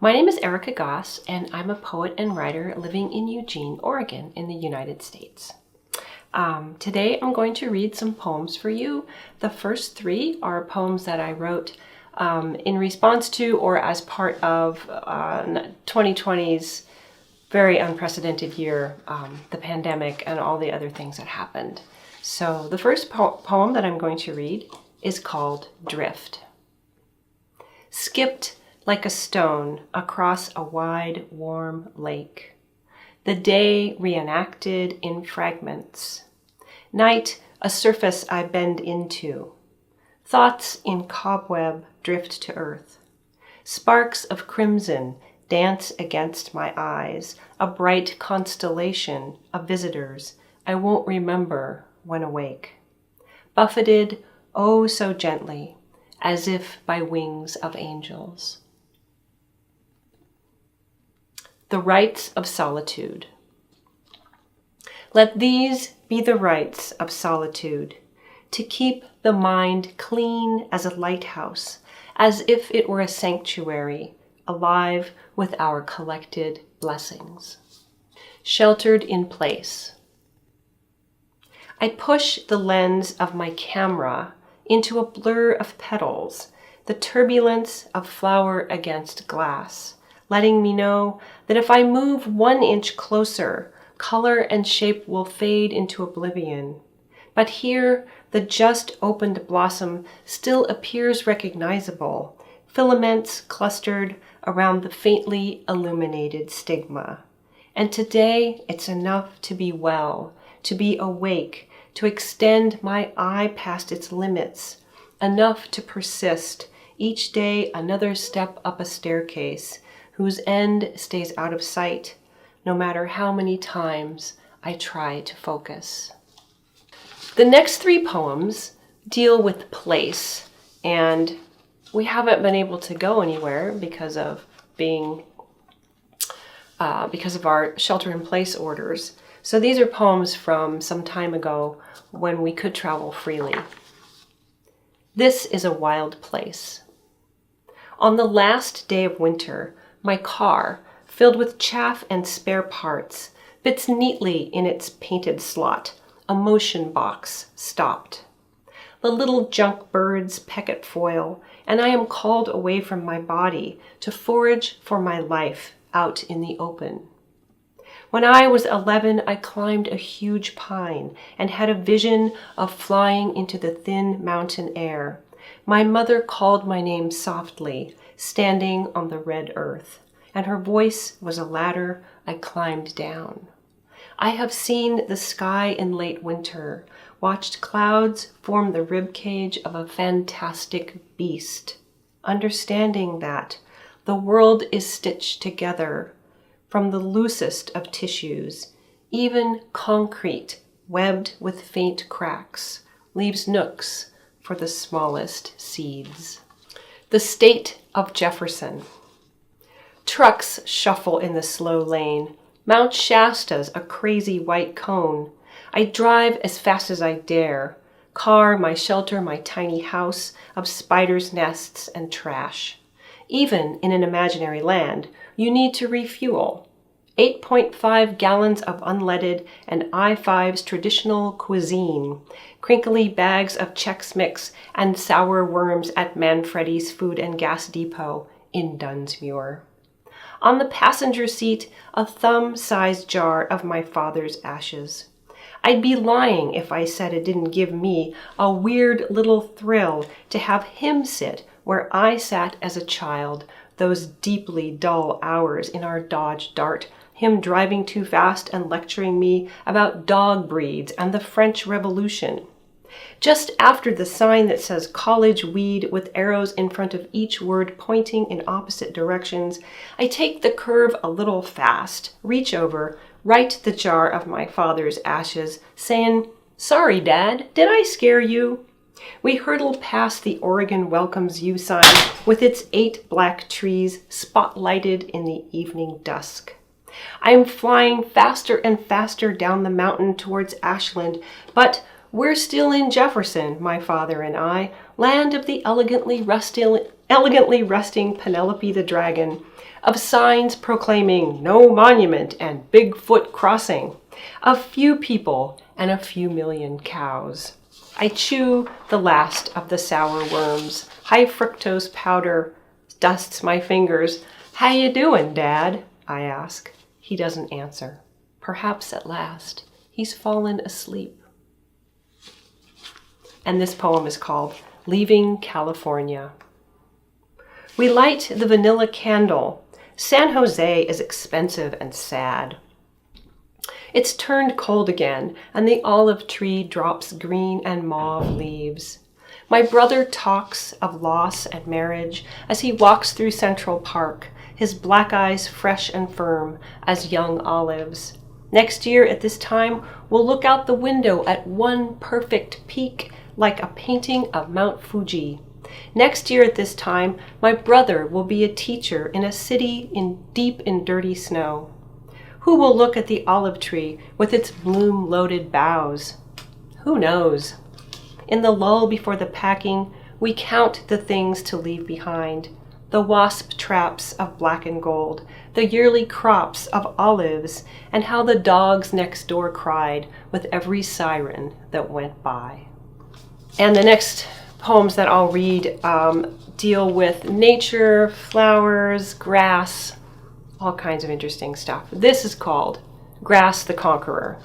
My name is Erica Goss, and I'm a poet and writer living in Eugene, Oregon, in the United States. Today I'm going to read some poems for you. The first three are poems that I wrote in response to or as part of 2020's very unprecedented year, the pandemic and all the other things that happened. So the first poem that I'm going to read is called Drift. Skipped like a stone across a wide, warm lake. The day reenacted in fragments. Night a surface I bend into. Thoughts in cobweb drift to earth. Sparks of crimson dance against my eyes, a bright constellation of visitors I won't remember when awake. Buffeted, oh so gently, as if by wings of angels. The rights of solitude. Let these be the rights of solitude, to keep the mind clean as a lighthouse, as if it were a sanctuary, alive with our collected blessings. Sheltered in place. I push the lens of my camera into a blur of petals, the turbulence of flower against glass, letting me know that if I move 1 inch closer, color and shape will fade into oblivion. But here, the just opened blossom still appears recognizable, filaments clustered around the faintly illuminated stigma. And today, it's enough to be well, to be awake, to extend my eye past its limits, enough to persist, each day another step up a staircase, whose end stays out of sight, no matter how many times I try to focus. The next three poems deal with place, and we haven't been able to go anywhere because of our shelter-in-place orders. So these are poems from some time ago when we could travel freely. This is a wild place. On the last day of winter, my car, filled with chaff and spare parts, fits neatly in its painted slot. A motion box stopped. The little junk birds peck at foil, and I am called away from my body to forage for my life out in the open. When I was 11, I climbed a huge pine and had a vision of flying into the thin mountain air. My mother called my name softly, standing on the red earth, and her voice was a ladder I climbed down. I have seen the sky in late winter, watched clouds form the ribcage of a fantastic beast, understanding that the world is stitched together from the loosest of tissues. Even concrete, webbed with faint cracks, leaves nooks for the smallest seeds. The state of Jefferson. Trucks shuffle in the slow lane. Mount Shasta's a crazy white cone. I drive as fast as I dare. Car, my shelter, my tiny house of spiders' nests and trash. Even in an imaginary land, you need to refuel. 8.5 gallons of unleaded and I-5's traditional cuisine. Crinkly bags of Chex Mix and sour worms at Manfredi's Food and Gas Depot in Dunsmuir. On the passenger seat, a thumb-sized jar of my father's ashes. I'd be lying if I said it didn't give me a weird little thrill to have him sit where I sat as a child, those deeply dull hours in our Dodge Dart, him driving too fast and lecturing me about dog breeds and the French Revolution. Just after the sign that says college weed with arrows in front of each word pointing in opposite directions, I take the curve a little fast, reach over, right the jar of my father's ashes, saying, "Sorry, Dad, did I scare you?" We hurtle past the Oregon Welcomes You sign with its 8 black trees spotlighted in the evening dusk. I am flying faster and faster down the mountain towards Ashland, but we're still in Jefferson, my father and I, land of the elegantly elegantly resting Penelope the dragon, of signs proclaiming no monument and Bigfoot crossing, of few people and a few million cows. I chew the last of the sour worms. High fructose powder dusts my fingers. "How you doing, Dad?" I ask. He doesn't answer. Perhaps at last he's fallen asleep. And this poem is called Leaving California. We light the vanilla candle. San Jose is expensive and sad. It's turned cold again, and the olive tree drops green and mauve leaves. My brother talks of loss and marriage as he walks through Central Park, his black eyes fresh and firm as young olives. Next year at this time, we'll look out the window at one perfect peak like a painting of Mount Fuji. Next year at this time, my brother will be a teacher in a city deep in dirty snow. Who will look at the olive tree with its bloom-loaded boughs? Who knows? In the lull before the packing, we count the things to leave behind. The wasp traps of black and gold, the yearly crops of olives, and how the dogs next door cried with every siren that went by. And the next poems that I'll read deal with nature, flowers, grass, all kinds of interesting stuff. This is called Grass the Conqueror.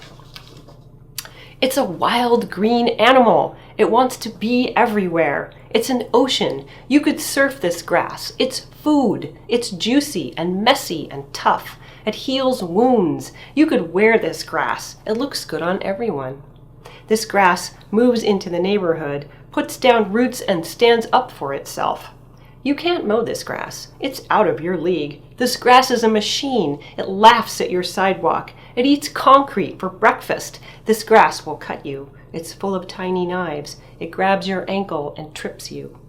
It's a wild green animal. It wants to be everywhere. It's an ocean. You could surf this grass. It's food. It's juicy and messy and tough. It heals wounds. You could wear this grass. It looks good on everyone. This grass moves into the neighborhood, puts down roots, and stands up for itself. You can't mow this grass. It's out of your league. This grass is a machine. It laughs at your sidewalk. It eats concrete for breakfast. This grass will cut you. It's full of tiny knives. It grabs your ankle and trips you.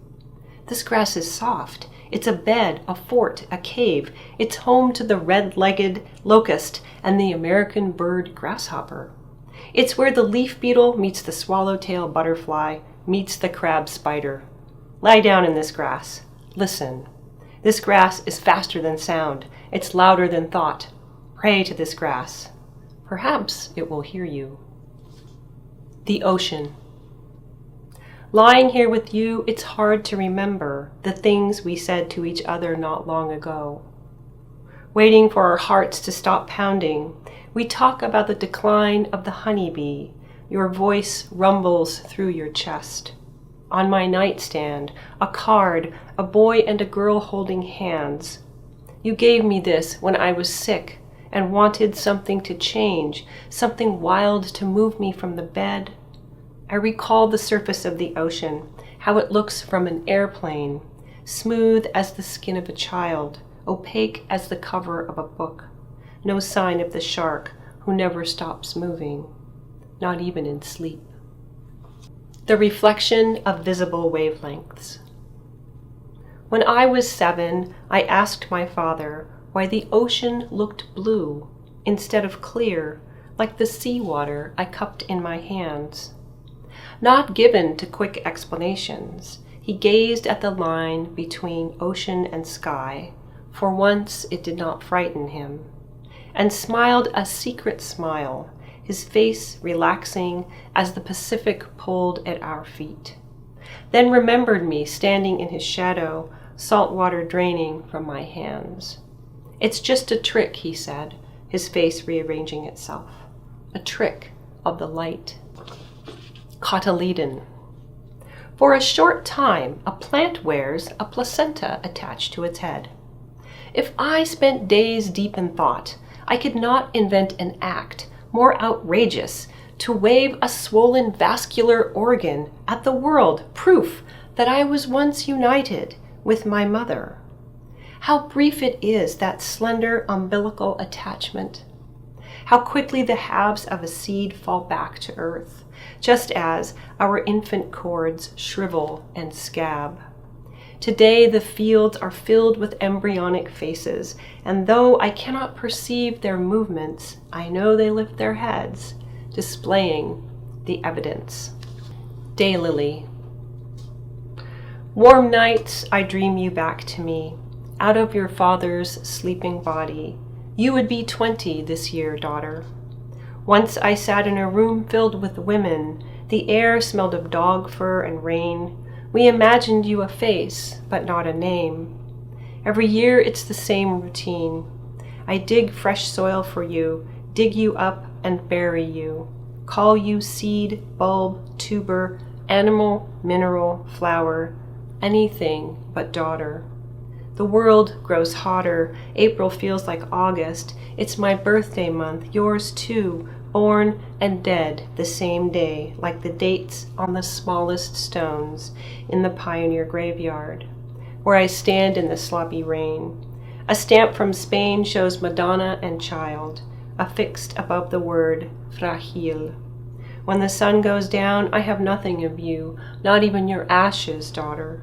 This grass is soft. It's a bed, a fort, a cave. It's home to the red-legged locust and the American bird grasshopper. It's where the leaf beetle meets the swallowtail butterfly, meets the crab spider. Lie down in this grass. Listen. This grass is faster than sound. It's louder than thought. Pray to this grass. Perhaps it will hear you. The ocean. Lying here with you, it's hard to remember the things we said to each other not long ago. Waiting for our hearts to stop pounding, we talk about the decline of the honeybee. Your voice rumbles through your chest. On my nightstand, a card, a boy and a girl holding hands. You gave me this when I was sick and wanted something to change, something wild to move me from the bed. I recall the surface of the ocean, how it looks from an airplane, smooth as the skin of a child, opaque as the cover of a book. No sign of the shark who never stops moving, not even in sleep. The reflection of visible wavelengths. When I was 7, I asked my father why the ocean looked blue instead of clear, like the seawater I cupped in my hands. Not given to quick explanations, he gazed at the line between ocean and sky. For once it did not frighten him, and smiled a secret smile, his face relaxing as the Pacific pulled at our feet. Then remembered me standing in his shadow, salt water draining from my hands. It's just a trick, he said, his face rearranging itself. A trick of the light. Cotyledon. For a short time, a plant wears a placenta attached to its head. If I spent days deep in thought, I could not invent an act more outrageous to wave a swollen vascular organ at the world, proof that I was once united with my mother. How brief it is, that slender umbilical attachment. How quickly the halves of a seed fall back to earth, just as our infant cords shrivel and scab. Today the fields are filled with embryonic faces, and though I cannot perceive their movements, I know they lift their heads, displaying the evidence. Daylily. Warm nights, I dream you back to me, out of your father's sleeping body. You would be 20 this year, daughter. Once I sat in a room filled with women. The air smelled of dog fur and rain. We imagined you a face, but not a name. Every year it's the same routine. I dig fresh soil for you, dig you up and bury you. Call you seed, bulb, tuber, animal, mineral, flower, anything but daughter. The world grows hotter. April feels like August. It's my birthday month, yours too, born and dead the same day, like the dates on the smallest stones in the Pioneer graveyard, where I stand in the sloppy rain. A stamp from Spain shows Madonna and child, affixed above the word fragile. When the sun goes down, I have nothing of you, not even your ashes, daughter.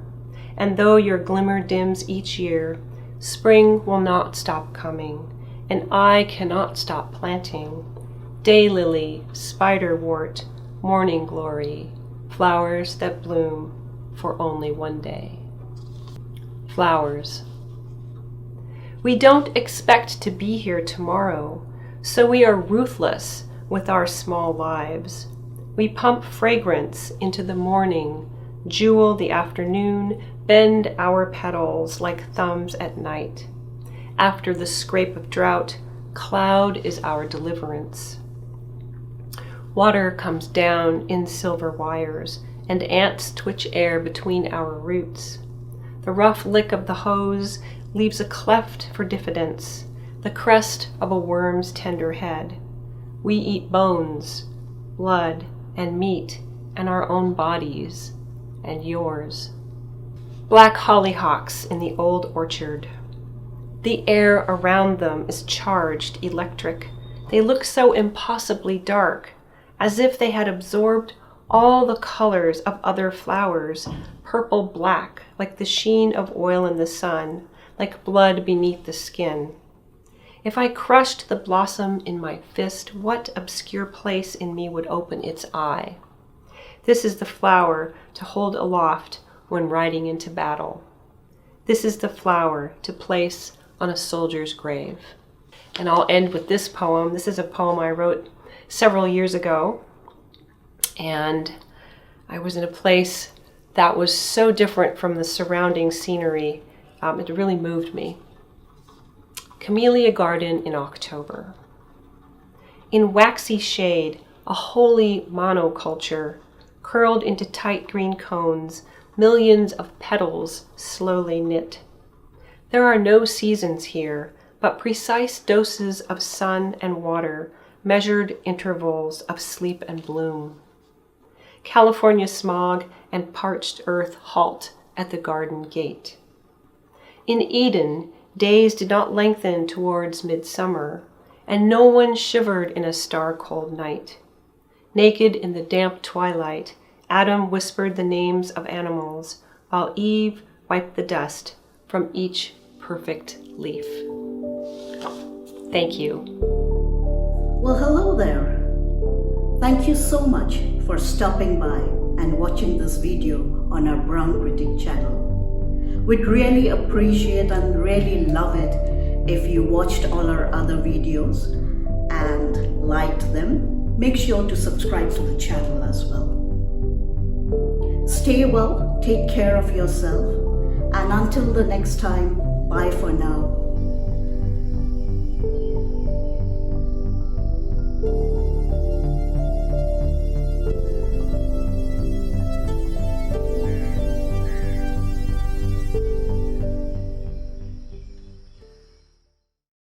And though your glimmer dims each year, spring will not stop coming, and I cannot stop planting. Daylily, spiderwort, morning glory, flowers that bloom for only one day. Flowers. We don't expect to be here tomorrow, so we are ruthless with our small lives. We pump fragrance into the morning, jewel the afternoon, bend our petals like thumbs at night. After the scrape of drought, cloud is our deliverance. Water comes down in silver wires, and ants twitch air between our roots. The rough lick of the hose leaves a cleft for diffidence, the crest of a worm's tender head. We eat bones, blood, and meat, and our own bodies, and yours. Black hollyhocks in the old orchard. The air around them is charged electric. They look so impossibly dark, as if they had absorbed all the colors of other flowers, purple-black, like the sheen of oil in the sun, like blood beneath the skin. If I crushed the blossom in my fist, what obscure place in me would open its eye? This is the flower to hold aloft when riding into battle. This is the flower to place on a soldier's grave. And I'll end with this poem. This is a poem I wrote several years ago, and I was in a place that was so different from the surrounding scenery. It really moved me. Camellia Garden in October. In waxy shade, a holy monoculture, curled into tight green cones, millions of petals slowly knit. There are no seasons here, but precise doses of sun and water, measured intervals of sleep and bloom. California smog and parched earth halt at the garden gate. In Eden, days did not lengthen towards midsummer, and no one shivered in a star-cold night. Naked in the damp twilight, Adam whispered the names of animals, while Eve wiped the dust from each perfect leaf. Thank you. Well, hello there. Thank you so much for stopping by and watching this video on our Brown Critic channel. We'd really appreciate and really love it if you watched all our other videos and liked them. Make sure to subscribe to the channel as well. Stay well, take care of yourself, and until the next time, bye for now.